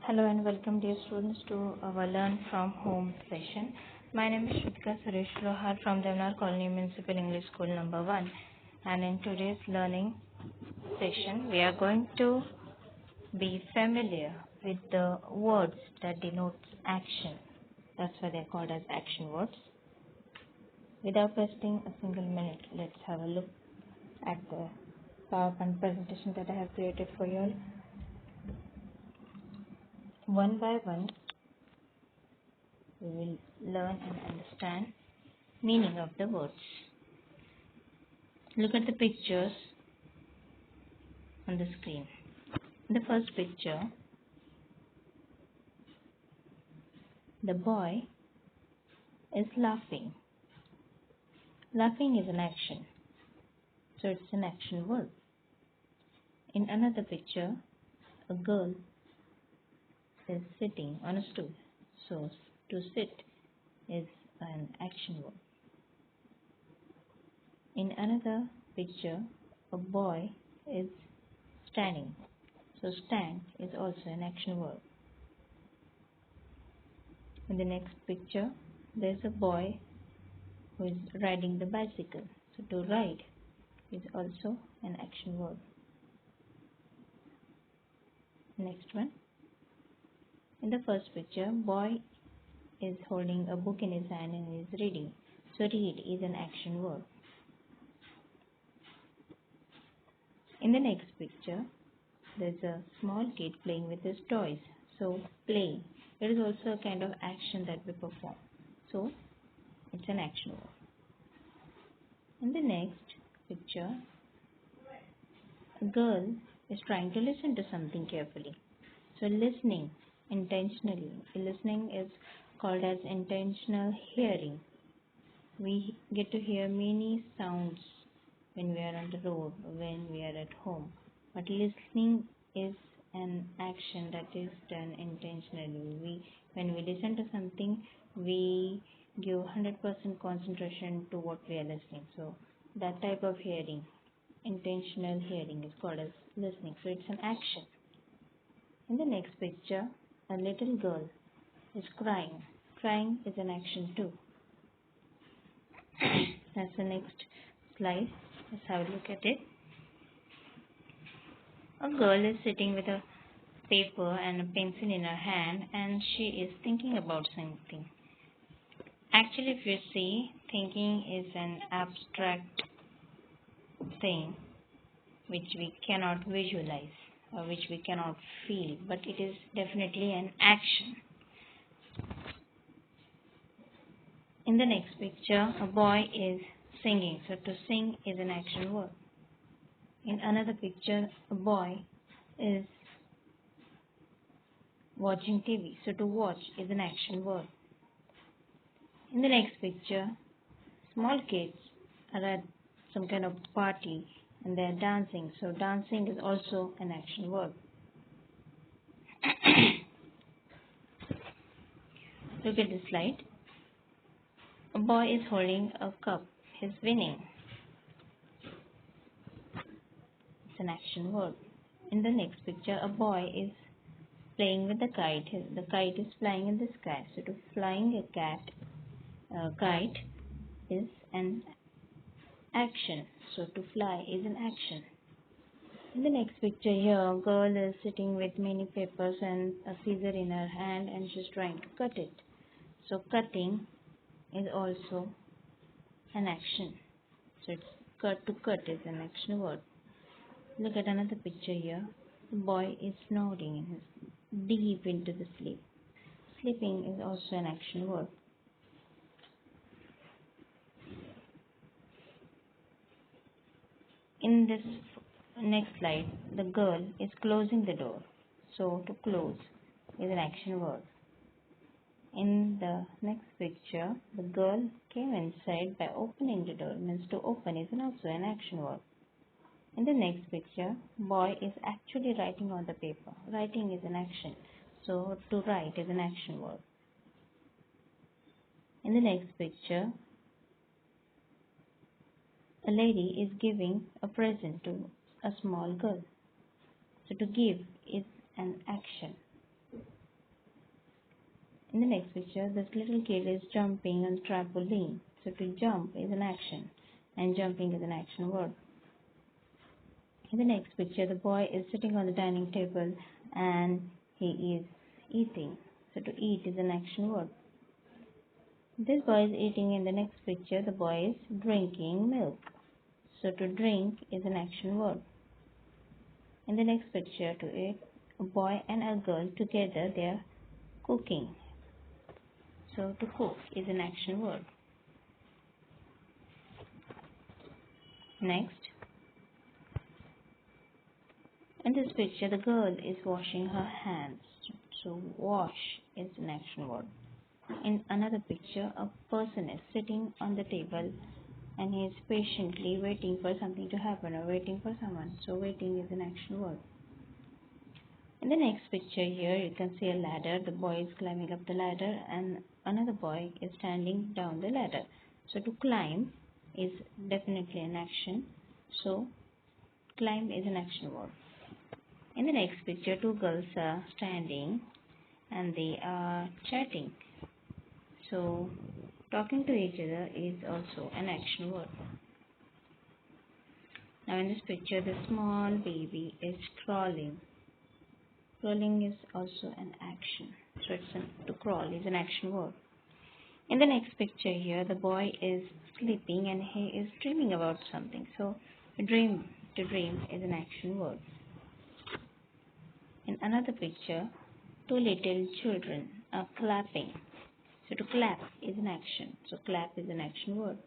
Hello and welcome dear students to our Learn from Home session. My name is Shrutika Suresh Lohar from Devnar Colony Municipal English School number 1, and in today's learning session we are going to be familiar with the words that denotes action. That's why they're called as action words. Without wasting a single minute, let's have a look at the PowerPoint presentation that I have created for you all. One by one, we will learn and understand meaning of the words. Look at the pictures on the screen. In the first picture, the boy is laughing. Laughing is an action, so it's an action word. In another picture, a girl is sitting on a stool, so to sit is an action word. In another picture, a boy is standing, so stand is also an action word. In the next picture, there's a boy who is riding the bicycle, so to ride is also an action word. Next one. In the first picture, boy is holding a book in his hand and is reading, so read is an action word. In the next picture, there's a small kid playing with his toys, so play, it is also a kind of action that we perform, so it's an action word. In the next picture, a girl is trying to listen to something carefully, so listening intentionally. Listening is called as intentional hearing. We get to hear many sounds when we are on the road, when we are at home, but listening is an action that is done intentionally. When we listen to something, we give 100% concentration to what we are listening. So that type of hearing, intentional hearing, is called as listening. So it's an action. In the next picture, a little girl is crying. Crying is an action too. That's the next slide. Let's have a look at it. A girl is sitting with a paper and a pencil in her hand, and she is thinking about something. Actually, if you see, thinking is an abstract thing which we cannot visualize or which we cannot feel, but it is definitely an action. In the next picture, a boy is singing, so to sing is an action word. In another picture, a boy is watching TV, so to watch is an action word. In the next picture, small kids are at some kind of party and they are dancing, so dancing is also an action word. Look at the slide. A boy is holding a cup. He's winning. It's an action word. In the next picture, a boy is playing with the kite. The kite is flying in the sky. So to flying a kite is an action. So to fly is an action. In the next picture here, a girl is sitting with many papers and a scissor in her hand and she's trying to cut it. So cutting is also an action. So it's to cut is an action word. Look at another picture here. The boy is snoring and is deep into the sleep. Sleeping is also an action word. In this next slide, the girl is closing the door. So to close is an action word. In the next picture, the girl came inside by opening the door. Means to open is also an action word. In the next picture, boy is actually writing on the paper. Writing is an action. So to write is an action word. In the next picture, a lady is giving a present to a small girl. So to give is an action. In the next picture, this little kid is jumping on trampoline. So to jump is an action and jumping is an action word. In the next picture, the boy is sitting on the dining table and he is eating. So to eat is an action word. This boy is eating. In the next picture, the boy is drinking milk. So to drink is an action word. In the next picture, to eat, a boy and a girl together, they are cooking. So to cook is an action word. Next, in this picture, the girl is washing her hands. So wash is an action word. In another picture, a person is sitting on the table and he is patiently waiting for something to happen or waiting for someone. So waiting is an action word. In the next picture here, you can see a ladder. The boy is climbing up the ladder and another boy is standing down the ladder. So to climb is definitely an action. So climb is an action word. In the next picture, two girls are standing and they are chatting. So talking to each other is also an action word. Now in this picture, the small baby is crawling. Crawling is also an action. So to crawl is an action word. In the next picture here, the boy is sleeping and he is dreaming about something. So to dream is an action word. In another picture, two little children are clapping. So to clap is an action. So clap is an action word.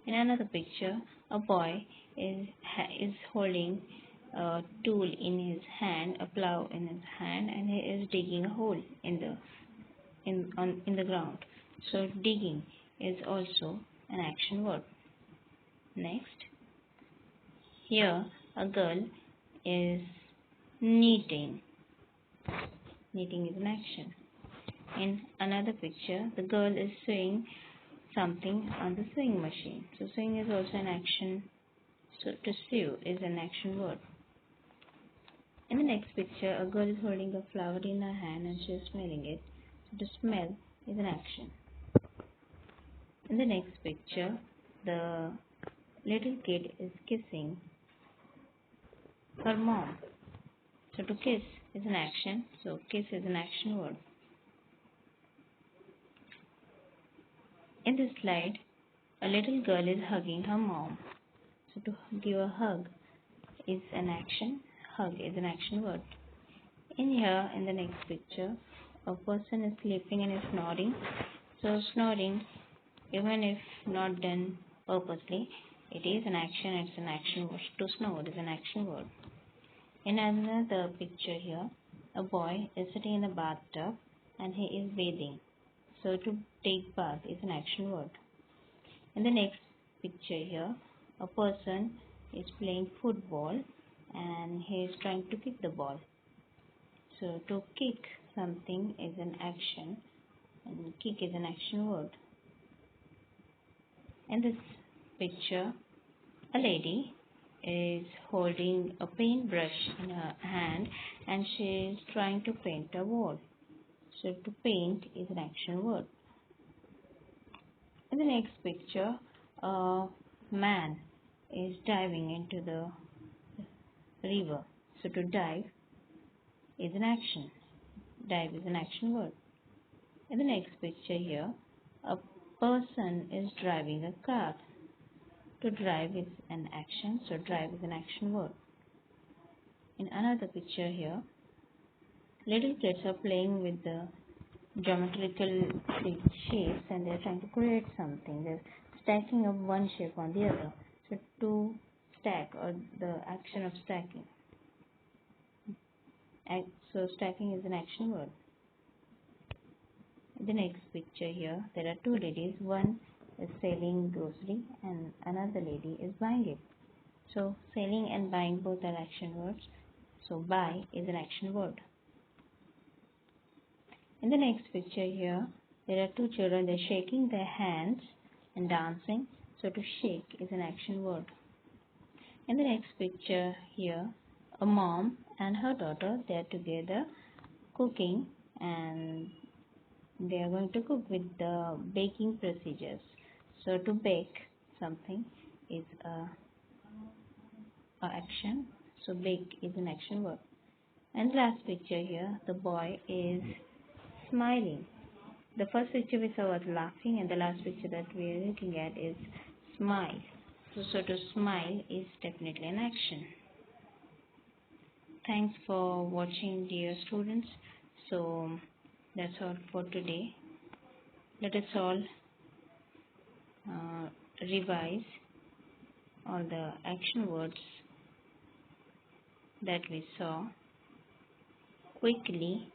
In another picture, a boy is holding a tool in his hand, a plow in his hand, and he is digging a hole in the ground. So digging is also an action word. Next, here a girl is knitting. Knitting is an action. In another picture, the girl is sewing something on the sewing machine. So sewing is also an action. So to sew is an action word. In the next picture, a girl is holding a flower in her hand and she is smelling it. So to smell is an action. In the next picture, the little kid is kissing her mom. So to kiss is an action. So kiss is an action word. In this slide, a little girl is hugging her mom. So to give a hug is an action. Hug is an action word. In the next picture, a person is sleeping and is snoring. So snoring, even if not done purposely, it is an action. It's an action word. To snore is an action word. In another picture here, a boy is sitting in a bathtub and he is bathing. So to take bath is an action word. In the next picture here, a person is playing football and he is trying to kick the ball. So to kick something is an action and kick is an action word. In this picture, a lady is holding a paintbrush in her hand and she is trying to paint a wall. So to paint is an action word. In the next picture, a man is diving into the river. So to dive is an action. Dive is an action word. In the next picture here, a person is driving a car. To drive is an action. So drive is an action word. In another picture here, little kids are playing with the geometrical shapes and they're trying to create something. They're stacking up one shape on the other. So to stack, or the action of stacking. So stacking is an action word. In the next picture here, there are two ladies. One is selling grocery and another lady is buying it. So selling and buying both are action words. So buy is an action word. In the next picture here, there are two children. They're shaking their hands and dancing. So to shake is an action word. In the next picture here, a mom and her daughter, they are together cooking and they are going to cook with the baking procedures. So to bake something is a action. So bake is an action word. And last picture here, the boy is smiling. The first picture we saw was laughing, and the last picture that we are looking at is smile. So to smile is definitely an action. Thanks for watching, dear students. So that's all for today. Let us all revise all the action words that we saw. Quickly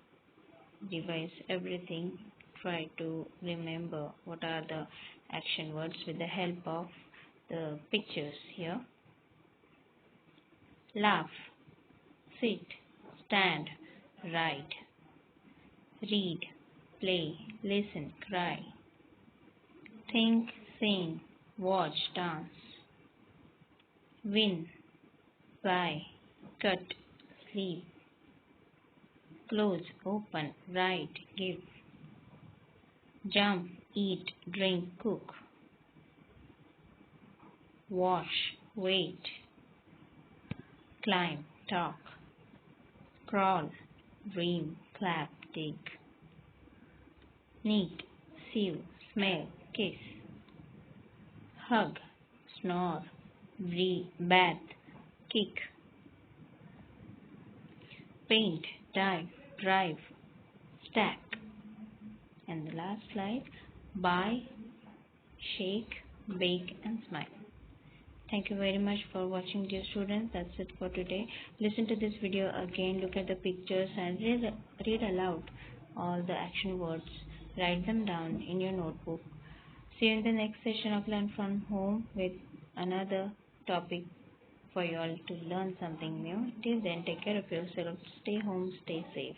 revise everything. Try to remember what are the action words with the help of the pictures here. Laugh, sit, stand, write, read, play, listen, cry, think, sing, watch, dance, win, buy, cut, sleep, close, open, write, give, jump, eat, drink, cook, wash, wait, climb, talk, crawl, dream, clap, dig, knead, sew, smell, kiss, hug, snore, breathe, bath, kick, paint, dive, drive, stack. And the last slide, buy, shake, bake and smile. Thank you very much for watching, dear students. That's it for today. Listen to this video again, look at the pictures and read aloud all the action words. Write them down in your notebook. See you in the next session of Learn from Home with another topic for you all to learn something new. Till then, take care of yourself. Stay home, stay safe.